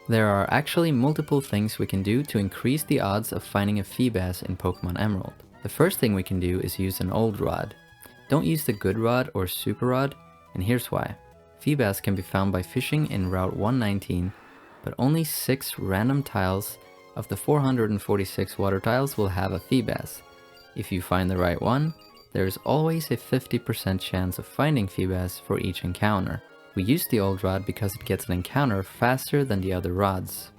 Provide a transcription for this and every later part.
There are actually multiple things we can do to increase the odds of finding a Feebas in Pokemon Emerald. The first thing we can do is use an old rod. Don't use the good rod or super rod, and here's why. Feebas can be found by fishing in Route 119, but only 6 random tiles of the 446 water tiles will have a Feebas. If you find the right one, there is always a 50% chance of finding Feebas for each encounter. We use the old rod because it gets an encounter faster than the other rods.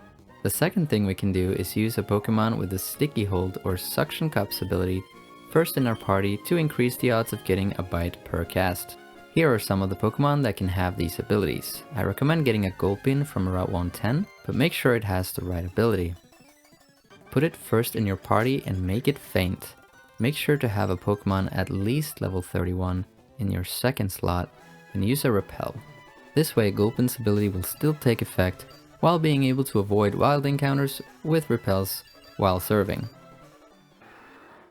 The second thing we can do is use a Pokemon with a sticky hold or suction cups ability first in our party to increase the odds of getting a bite per cast. Here are some of the Pokemon that can have these abilities. I recommend getting a Gulpin from Route 110, but make sure it has the right ability. Put it first in your party and make it faint. Make sure to have a Pokemon at least level 31 in your second slot and use a repel. This way Gulpin's ability will still take effect while being able to avoid wild encounters with repels while serving.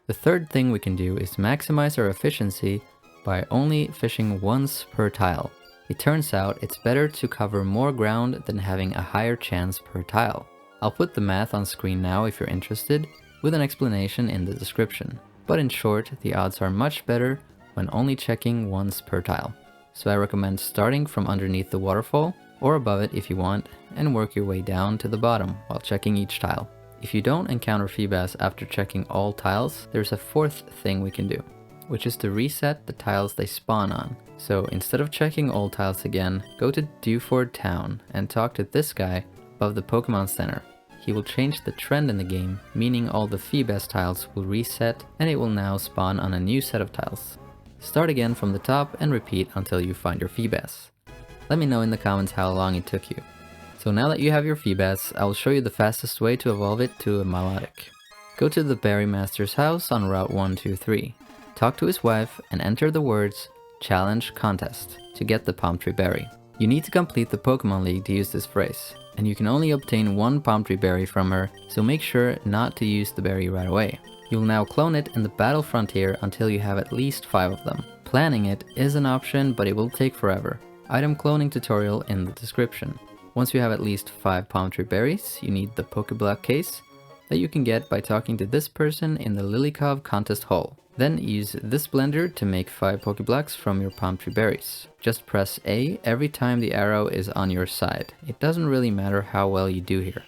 The third thing we can do is maximize our efficiency by only fishing once per tile. It turns out it's better to cover more ground than having a higher chance per tile. I'll put the math on screen now if you're interested, with an explanation in the description. But in short, the odds are much better when only checking once per tile. So I recommend starting from underneath the waterfall, or above it if you want, and work your way down to the bottom while checking each tile. If you don't encounter Feebas after checking all tiles, there's a fourth thing we can do, which is to reset the tiles they spawn on. So instead of checking all tiles again, go to Dewford Town and talk to this guy above the Pokemon Center. He will change the trend in the game, meaning all the Feebas tiles will reset and it will now spawn on a new set of tiles. Start again from the top and repeat until you find your Feebas. Let me know in the comments how long it took you. So now that you have your Feebas, I will show you the fastest way to evolve it to a Milotic. Go to the Berry Master's house on Route 123. Talk to his wife and enter the words Challenge Contest to get the Palm Tree Berry. You need to complete the Pokemon League to use this phrase, and you can only obtain one Palm Tree Berry from her, so make sure not to use the berry right away. You'll now clone it in the Battle Frontier until you have at least 5 of them. Planning it is an option, but it will take forever. Item cloning tutorial in the description. Once you have at least 5 Palm Tree Berries, you need the Pokeblock case that you can get by talking to this person in the Lilycove contest hall. Then use this blender to make 5 Pokeblocks from your Palm Tree Berries. Just press A every time the arrow is on your side. It doesn't really matter how well you do here.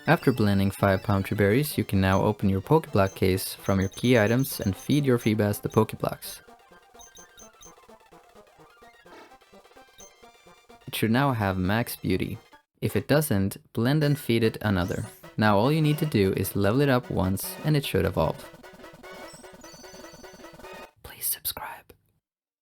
After blending 5 Palm Tree Berries, you can now open your Pokeblock case from your key items and feed your Feebas the Pokeblocks. It should now have max beauty. If it doesn't, blend and feed it another. Now all you need to do is level it up once and it should evolve.